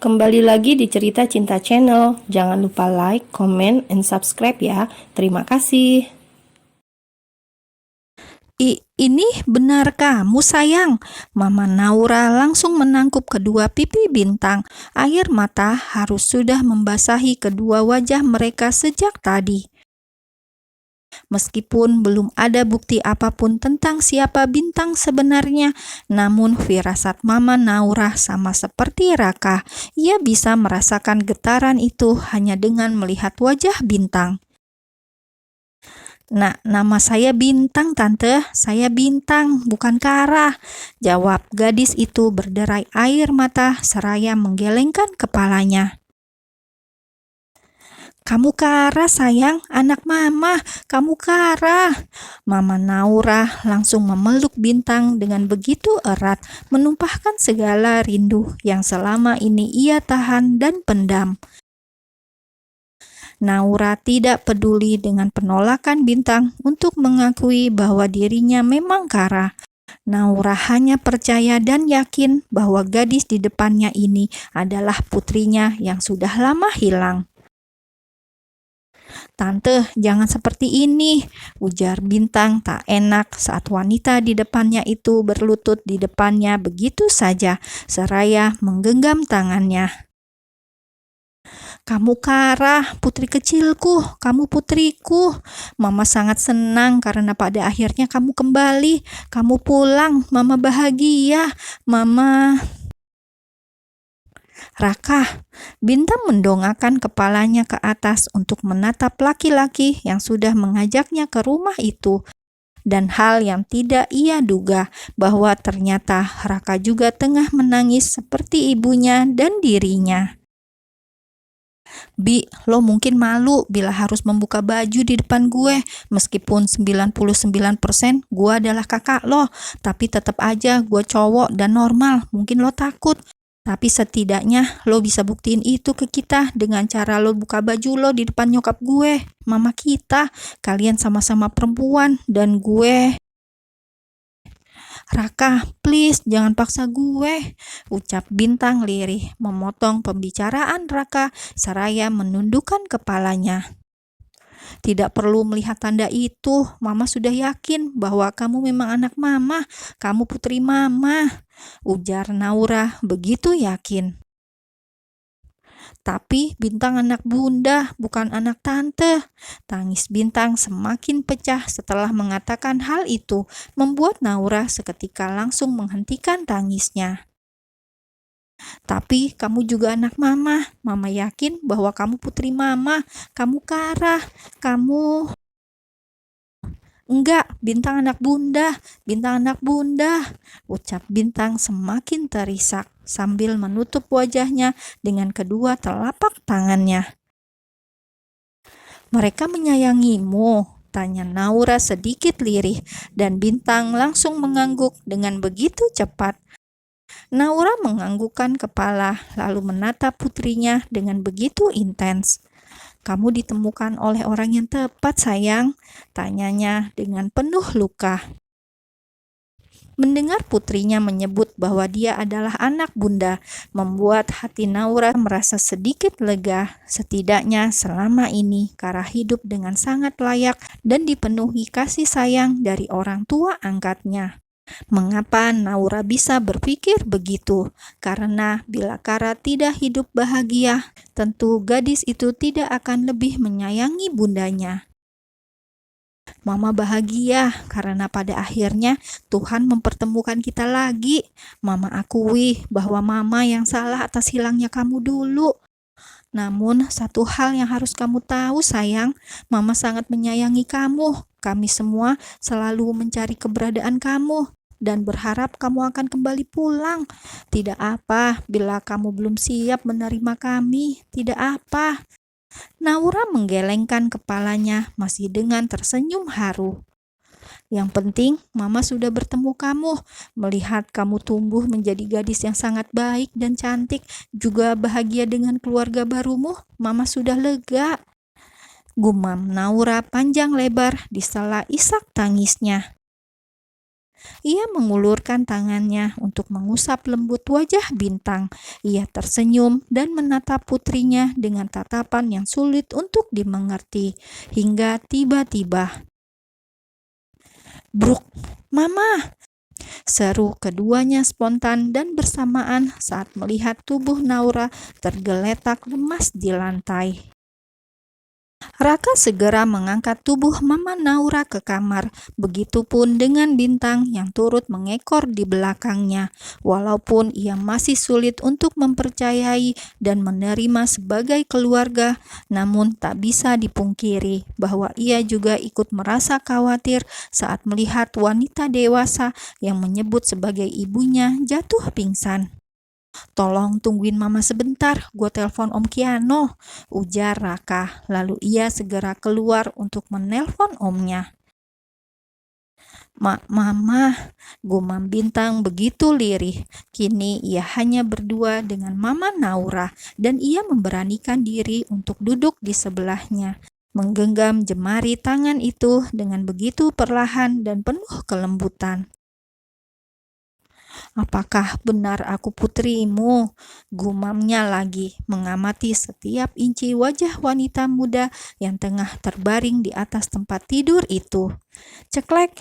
Kembali lagi di Cerita Cinta Channel. Jangan lupa like, comment, and subscribe ya. Terima kasih. Ini benar kamu sayang. Mama Naura langsung menangkup kedua pipi Bintang. Air mata harus sudah membasahi kedua wajah mereka sejak tadi. Meskipun belum ada bukti apapun tentang siapa Bintang sebenarnya, namun firasat Mama Naura sama seperti Raka. Ia bisa merasakan getaran itu hanya dengan melihat wajah Bintang. Nah, nama saya Bintang, Tante. Saya Bintang, bukan Kara. Jawab gadis itu berderai air mata seraya menggelengkan kepalanya. Kamu Kara sayang, anak mama, kamu Kara. Mama Naura langsung memeluk Bintang dengan begitu erat, menumpahkan segala rindu yang selama ini ia tahan dan pendam. Naura tidak peduli dengan penolakan Bintang untuk mengakui bahwa dirinya memang Kara. Naura hanya percaya dan yakin bahwa gadis di depannya ini adalah putrinya yang sudah lama hilang. Tante, jangan seperti ini, ujar Bintang tak enak saat wanita di depannya itu berlutut di depannya begitu saja, seraya menggenggam tangannya. Kamu Kara, putri kecilku, kamu putriku. Mama sangat senang karena pada akhirnya kamu kembali. Kamu pulang, Mama bahagia. Mama... Raka, Bintang mendongakkan kepalanya ke atas untuk menatap laki-laki yang sudah mengajaknya ke rumah itu. Dan hal yang tidak ia duga, bahwa ternyata Raka juga tengah menangis seperti ibunya dan dirinya. Bi, lo mungkin malu bila harus membuka baju di depan gue. Meskipun 99% gue adalah kakak lo, tapi tetap aja gue cowok dan normal. Mungkin lo takut, tapi setidaknya lo bisa buktiin itu ke kita dengan cara lo buka baju lo di depan nyokap gue, mama kita. Kalian sama-sama perempuan dan gue... Raka, please jangan paksa gue, ucap Bintang lirih, memotong pembicaraan Raka seraya menundukkan kepalanya. Tidak perlu melihat tanda itu, Mama sudah yakin bahwa kamu memang anak Mama, kamu putri Mama, ujar Naura begitu yakin. Tapi Bintang anak bunda, bukan anak tante. Tangis Bintang semakin pecah setelah mengatakan hal itu, membuat Naura seketika langsung menghentikan tangisnya. Tapi kamu juga anak mama. Mama yakin bahwa kamu putri mama. Kamu Kara. Kamu... Enggak, Bintang anak bunda, Bintang anak bunda, ucap Bintang semakin terisak sambil menutup wajahnya dengan kedua telapak tangannya. Mereka menyayangimu, tanya Naura sedikit lirih, dan Bintang langsung mengangguk dengan begitu cepat. Naura menganggukkan kepala lalu menatap putrinya dengan begitu intens. Kamu ditemukan oleh orang yang tepat, sayang, tanyanya dengan penuh luka. Mendengar putrinya menyebut bahwa dia adalah anak bunda, membuat hati Naura merasa sedikit lega. Setidaknya selama ini Kara hidup dengan sangat layak dan dipenuhi kasih sayang dari orang tua angkatnya. Mengapa Naura bisa berpikir begitu? Karena bila Kara tidak hidup bahagia, tentu gadis itu tidak akan lebih menyayangi bundanya. Mama bahagia karena pada akhirnya Tuhan mempertemukan kita lagi. Mama akui bahwa Mama yang salah atas hilangnya kamu dulu. Namun satu hal yang harus kamu tahu sayang, Mama sangat menyayangi kamu. Kami semua selalu mencari keberadaan kamu dan berharap kamu akan kembali pulang. Tidak apa bila kamu belum siap menerima kami, tidak apa. Naura menggelengkan kepalanya masih dengan tersenyum haru. Yang penting Mama sudah bertemu kamu, melihat kamu tumbuh menjadi gadis yang sangat baik dan cantik, juga bahagia dengan keluarga barumu, Mama sudah lega. Gumam Naura panjang lebar di sela isak tangisnya. Ia mengulurkan tangannya untuk mengusap lembut wajah Bintang. Ia tersenyum dan menatap putrinya dengan tatapan yang sulit untuk dimengerti. Hingga tiba-tiba, "Bruk, Mama!" seru keduanya spontan dan bersamaan saat melihat tubuh Naura tergeletak lemas di lantai. Raka segera mengangkat tubuh Mama Naura ke kamar, begitupun dengan Bintang yang turut mengekor di belakangnya. Walaupun ia masih sulit untuk mempercayai dan menerima sebagai keluarga, namun tak bisa dipungkiri bahwa ia juga ikut merasa khawatir saat melihat wanita dewasa yang menyebut sebagai ibunya jatuh pingsan. "Tolong tungguin Mama sebentar, gue telepon Om Kiano," ujar Raka. Lalu ia segera keluar untuk menelpon omnya. Mama," gumam Bintang begitu lirih. Kini ia hanya berdua dengan Mama Naura dan ia memberanikan diri untuk duduk di sebelahnya, menggenggam jemari tangan itu dengan begitu perlahan dan penuh kelembutan. "Apakah benar aku putrimu?" gumamnya lagi, mengamati setiap inci wajah wanita muda yang tengah terbaring di atas tempat tidur itu. Ceklek.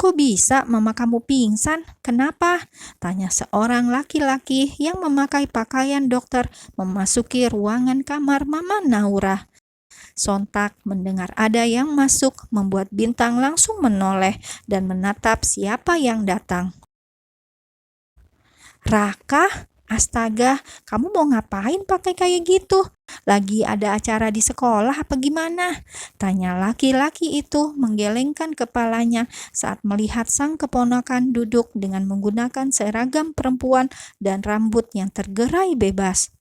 "Kok bisa Mama kamu pingsan? Kenapa?" tanya seorang laki-laki yang memakai pakaian dokter memasuki ruangan kamar Mama Naura. Sontak mendengar ada yang masuk membuat Bintang langsung menoleh dan menatap siapa yang datang. "Raka, astaga, kamu mau ngapain pakai kayak gitu? Lagi ada acara di sekolah apa gimana?" tanya laki-laki itu menggelengkan kepalanya saat melihat sang keponakan duduk dengan menggunakan seragam perempuan dan rambut yang tergerai bebas.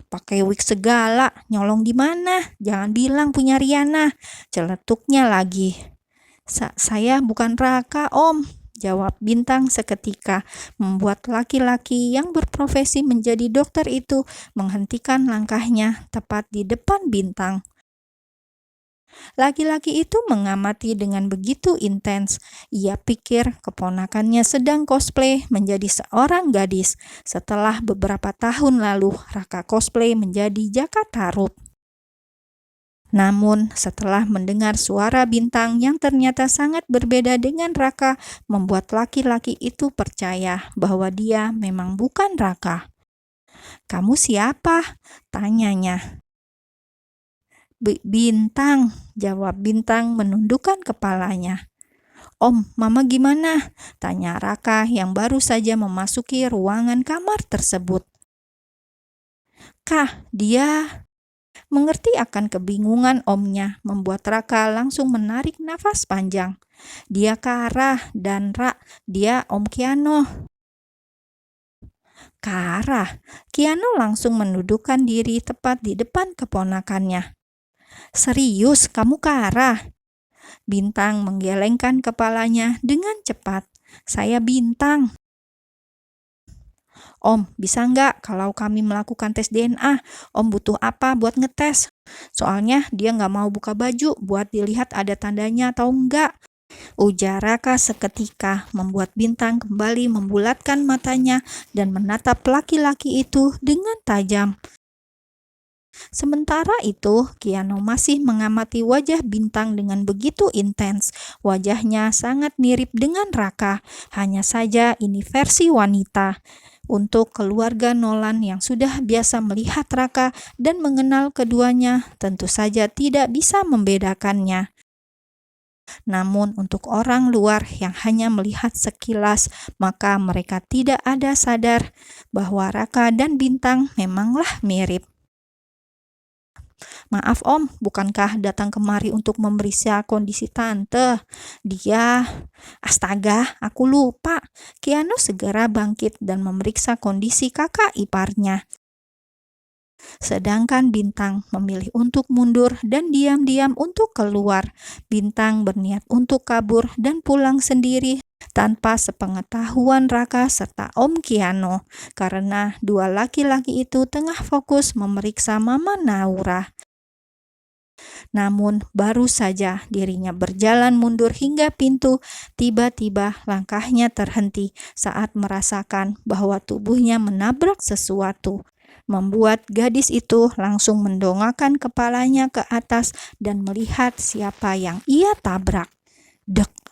"Pakai wig segala, nyolong di mana? Jangan bilang punya Riana," celetuknya lagi. Saya bukan Raka, Om," jawab Bintang seketika, membuat laki-laki yang berprofesi menjadi dokter itu menghentikan langkahnya tepat di depan Bintang. Laki-laki itu mengamati dengan begitu intens. Ia pikir keponakannya sedang cosplay menjadi seorang gadis. Setelah beberapa tahun lalu, Raka cosplay menjadi Jaka Tarub. Namun, setelah mendengar suara Bintang yang ternyata sangat berbeda dengan Raka, membuat laki-laki itu percaya bahwa dia memang bukan Raka. "Kamu siapa?" tanyanya. Bintang," jawab Bintang menundukkan kepalanya. "Om, Mama gimana?" tanya Raka yang baru saja memasuki ruangan kamar tersebut. "Kah, dia..." Mengerti akan kebingungan omnya membuat Raka langsung menarik nafas panjang. "Dia Kara dan dia Om Kiano." "Kara?" Kiano langsung menundukkan diri tepat di depan keponakannya. "Serius, kamu Kara?" Bintang menggelengkan kepalanya dengan cepat. "Saya Bintang." "Om, bisa nggak kalau kami melakukan tes DNA? Om butuh apa buat ngetes? Soalnya dia nggak mau buka baju buat dilihat ada tandanya atau enggak," ujar Raka seketika, membuat Bintang kembali membulatkan matanya dan menatap laki-laki itu dengan tajam. Sementara itu, Kiano masih mengamati wajah Bintang dengan begitu intens. Wajahnya sangat mirip dengan Raka, hanya saja ini versi wanita. Untuk keluarga Nolan yang sudah biasa melihat Raka dan mengenal keduanya, tentu saja tidak bisa membedakannya. Namun untuk orang luar yang hanya melihat sekilas, maka mereka tidak ada sadar bahwa Raka dan Bintang memanglah mirip. "Maaf Om, bukankah datang kemari untuk memeriksa kondisi Tante? Dia..." "Astaga, aku lupa." Kiano segera bangkit dan memeriksa kondisi kakak iparnya. Sedangkan Bintang memilih untuk mundur dan diam-diam untuk keluar. Bintang berniat untuk kabur dan pulang sendiri tanpa sepengetahuan Raka serta Om Kiano, karena dua laki-laki itu tengah fokus memeriksa Mama Naura. Namun baru saja dirinya berjalan mundur hingga pintu, tiba-tiba langkahnya terhenti saat merasakan bahwa tubuhnya menabrak sesuatu, membuat gadis itu langsung mendongakkan kepalanya ke atas dan melihat siapa yang ia tabrak. Dek,